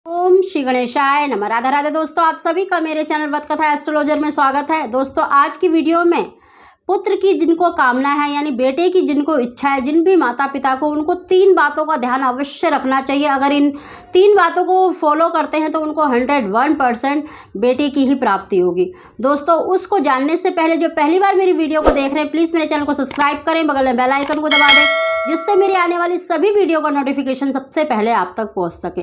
ओम श्री गणेशाय नमः। राधा राधे दोस्तों, आप सभी का मेरे चैनल वत कथा एस्ट्रोलॉजर में स्वागत है। दोस्तों आज की वीडियो में पुत्र की जिनको कामना है यानी बेटे की जिनको इच्छा है, जिन भी माता पिता को, उनको 3 बातों का ध्यान अवश्य रखना चाहिए। अगर इन 3 बातों को फॉलो करते हैं तो उनको 101% बेटे की ही प्राप्ति होगी। दोस्तों उसको जानने से पहले जो पहली बार मेरी वीडियो को देख रहे हैं, प्लीज़ मेरे चैनल को सब्सक्राइब करें, बगल में बेल आइकन को दबा दें, जिससे मेरी आने वाली सभी वीडियो का नोटिफिकेशन सबसे पहले आप तक पहुंच सके।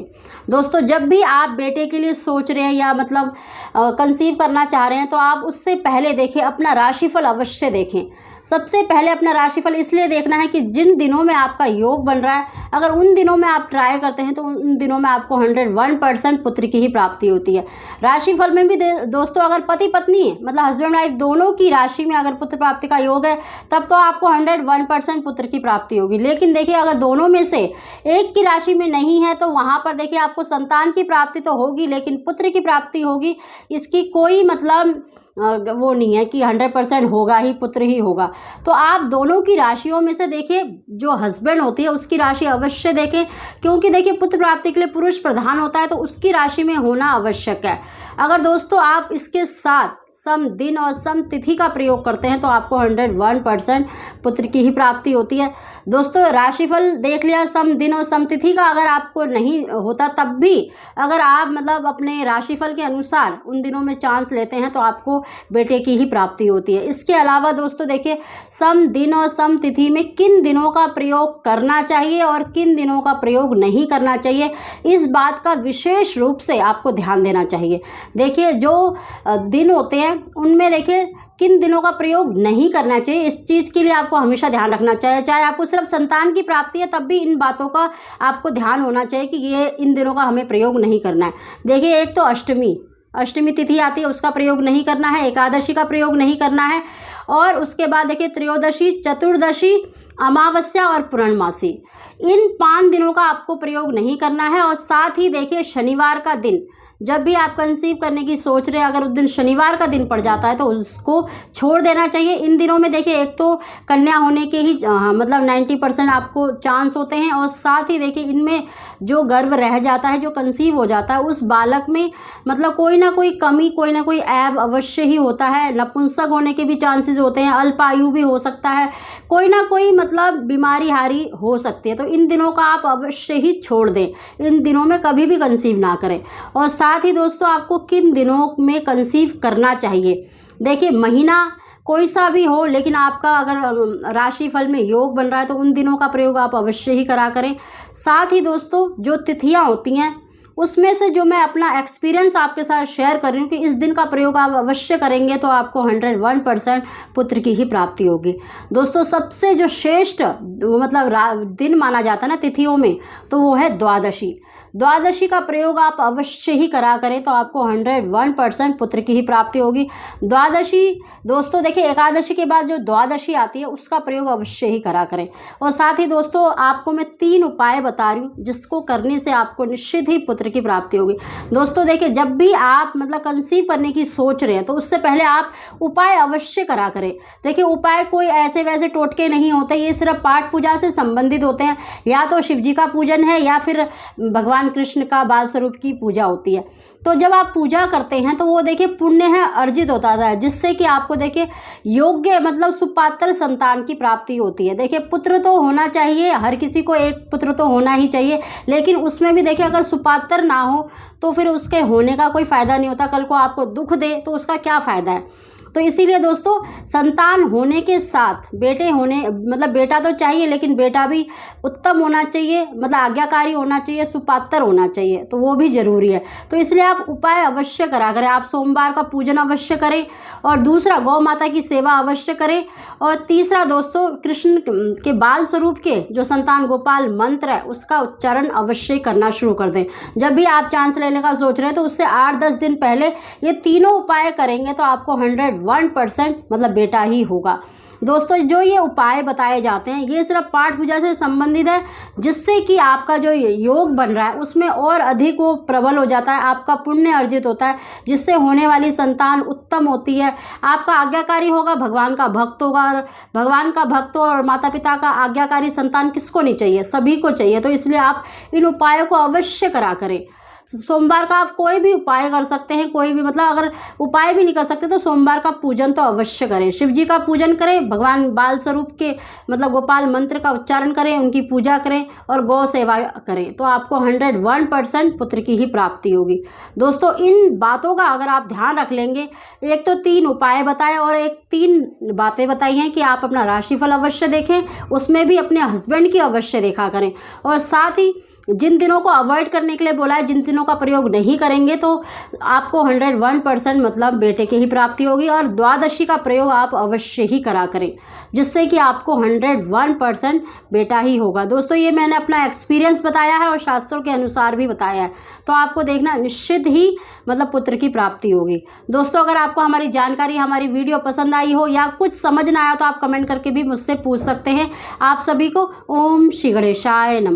दोस्तों जब भी आप बेटे के लिए सोच रहे हैं या मतलब कंसीव करना चाह रहे हैं, तो आप उससे पहले देखिए अपना राशिफल अवश्य देखें। सबसे पहले अपना राशिफल इसलिए देखना है कि जिन दिनों में आपका योग बन रहा है, अगर उन दिनों में आप ट्राई करते हैं तो उन दिनों में आपको 101% पुत्र की ही प्राप्ति होती है। राशिफल में भी दोस्तों अगर पति पत्नी है, मतलब हस्बैंड वाइफ दोनों की राशि में अगर पुत्र प्राप्ति का योग है, तब तो आपको 101% पुत्र की प्राप्ति होगी। लेकिन देखिए अगर दोनों में से एक की राशि में नहीं है, तो वहाँ पर देखिए आपको संतान की प्राप्ति तो होगी, लेकिन पुत्र की प्राप्ति होगी, इसकी कोई मतलब वो नहीं है कि 100% होगा ही, पुत्र ही होगा। तो आप दोनों की राशियों में से देखिए, जो हस्बैंड होती है उसकी राशि अवश्य देखें, क्योंकि देखिए पुत्र प्राप्ति के लिए पुरुष प्रधान होता है, तो उसकी राशि में होना आवश्यक है। अगर दोस्तों आप इसके साथ सम दिन और सम तिथि का प्रयोग करते हैं तो आपको 101% पुत्र की ही प्राप्ति होती है। दोस्तों राशिफल देख लिया, सम दिन और सम तिथि का अगर आपको नहीं होता, तब भी अगर आप मतलब अपने राशिफल के अनुसार उन दिनों में चांस लेते हैं तो आपको बेटे की ही प्राप्ति होती है। इसके अलावा दोस्तों देखिए सम दिन और सम तिथि में किन दिनों का प्रयोग करना चाहिए और किन दिनों का प्रयोग नहीं करना चाहिए, इस बात का विशेष रूप से आपको ध्यान देना चाहिए। देखिए जो दिन होते हैं उनमें देखिए किन दिनों का प्रयोग नहीं करना चाहिए, इस चीज़ के लिए आपको हमेशा ध्यान रखना चाहिए। चाहे आपको सिर्फ संतान की प्राप्ति है, तब भी इन बातों का आपको ध्यान होना चाहिए कि ये इन दिनों का हमें प्रयोग नहीं करना है। देखिए एक तो अष्टमी तिथि आती है, उसका प्रयोग नहीं करना है, एकादशी का प्रयोग नहीं करना है, और उसके बाद देखिए त्रयोदशी, चतुर्दशी, अमावस्या और पूर्णमासी, इन 5 दिनों का आपको प्रयोग नहीं करना है। और साथ ही देखिए शनिवार का दिन, जब भी आप कंसीव करने की सोच रहे हैं, अगर उस दिन शनिवार का दिन पड़ जाता है तो उसको छोड़ देना चाहिए। इन दिनों में देखिए एक तो कन्या होने के ही मतलब 90% आपको चांस होते हैं, और साथ ही देखिए इनमें जो गर्भ रह जाता है, जो कंसीव हो जाता है, उस बालक में मतलब कोई ना कोई कमी, कोई ना कोई ऐब अवश्य ही होता है। नपुंसक होने के भी चांसेस होते हैं, अल्पायु भी हो सकता है, कोई ना कोई मतलब बीमारी हारी हो सकती है। तो इन दिनों का आप अवश्य ही छोड़ दें, इन दिनों में कभी भी कंसीव ना करें। और साथ ही दोस्तों आपको किन दिनों में कंसीव करना चाहिए, देखिए महीना कोई सा भी हो, लेकिन आपका अगर राशिफल में योग बन रहा है तो उन दिनों का प्रयोग आप अवश्य ही करा करें। साथ ही दोस्तों जो तिथियां होती हैं, उसमें से जो मैं अपना एक्सपीरियंस आपके साथ शेयर कर रही हूँ कि इस दिन का प्रयोग आप अवश्य करेंगे तो आपको 101% पुत्र की ही प्राप्ति होगी। दोस्तों सबसे जो श्रेष्ठ मतलब दिन माना जाता है ना तिथियों में, तो वो है द्वादशी का प्रयोग आप अवश्य ही करा करें तो आपको 101% पुत्र की ही प्राप्ति होगी। द्वादशी दोस्तों देखिए एकादशी के बाद जो द्वादशी आती है उसका प्रयोग अवश्य ही करा करें। और साथ ही दोस्तों आपको मैं 3 उपाय बता रही हूँ, जिसको करने से आपको निश्चित ही पुत्र की प्राप्ति होगी। दोस्तों देखिए जब भी आप मतलब कंसीव करने की सोच रहे हैं तो उससे पहले आप उपाय अवश्य करा करें। देखिए उपाय कोई ऐसे वैसे टोटके नहीं होते, ये सिर्फ पाठ पूजा से संबंधित होते हैं। या तो शिव जी का पूजन है या फिर भगवान कृष्ण का बाल स्वरूप की पूजा होती है। तो जब आप पूजा करते हैं तो वो देखिए पुण्य है अर्जित होता है, जिससे कि आपको देखिए योग्य मतलब सुपात्र संतान की प्राप्ति होती है। देखिए पुत्र तो होना चाहिए, हर किसी को एक पुत्र तो होना ही चाहिए, लेकिन उसमें भी देखिए अगर सुपात्र ना हो तो फिर उसके होने का कोई फ़ायदा नहीं होता। कल को आपको दुख दे तो उसका क्या फ़ायदा है। तो इसीलिए दोस्तों संतान होने के साथ बेटे होने मतलब बेटा तो चाहिए, लेकिन बेटा भी उत्तम होना चाहिए, मतलब आज्ञाकारी होना चाहिए, सुपात्र होना चाहिए, तो वो भी ज़रूरी है। तो इसलिए आप उपाय अवश्य करा करें। आप सोमवार का पूजन अवश्य करें, और दूसरा गौ माता की सेवा अवश्य करें, और तीसरा दोस्तों कृष्ण के बाल स्वरूप के जो संतान गोपाल मंत्र है उसका उच्चारण अवश्य करना शुरू कर दें। जब भी आप चांस लेने का सोच रहे हैं तो उससे 8-10 दिन पहले ये तीनों उपाय करेंगे तो आपको 101% मतलब बेटा ही होगा। दोस्तों जो ये उपाय बताए जाते हैं ये सिर्फ पाठ पूजा से संबंधित है, जिससे कि आपका जो योग बन रहा है उसमें और अधिक वो प्रबल हो जाता है, आपका पुण्य अर्जित होता है, जिससे होने वाली संतान उत्तम होती है, आपका आज्ञाकारी होगा, भगवान का भक्त होगा। और भगवान का भक्त और माता पिता का आज्ञाकारी संतान किसको नहीं चाहिए, सभी को चाहिए। तो इसलिए आप इन उपायों को अवश्य करा करें। सोमवार का आप कोई भी उपाय कर सकते हैं, कोई भी मतलब अगर उपाय भी नहीं कर सकते तो सोमवार का पूजन तो अवश्य करें। शिव जी का पूजन करें, भगवान बाल स्वरूप के मतलब गोपाल मंत्र का उच्चारण करें, उनकी पूजा करें और गौ सेवा करें, तो आपको 101% पुत्र की ही प्राप्ति होगी। दोस्तों इन बातों का अगर आप ध्यान रख लेंगे, एक तो 3 उपाय बताए और एक 3 बातें बताई हैं कि आप अपना राशिफल अवश्य देखें, उसमें भी अपने हस्बैंड की अवश्य देखा करें, और साथ ही जिन दिनों को अवॉइड करने के लिए बोला है, जिन दिनों का प्रयोग नहीं करेंगे तो आपको 101% मतलब बेटे की ही प्राप्ति होगी, और द्वादशी का प्रयोग आप अवश्य ही करा करें, जिससे कि आपको 101% बेटा ही होगा। दोस्तों ये मैंने अपना एक्सपीरियंस बताया है और शास्त्रों के अनुसार भी बताया है, तो आपको देखना निश्चित ही मतलब पुत्र की प्राप्ति होगी। दोस्तों अगर आपको हमारी जानकारी, हमारी वीडियो पसंद आई हो या कुछ समझ ना आया तो आप कमेंट करके भी मुझसे पूछ सकते हैं। आप सभी को ओम श्री गणेशाय नमः।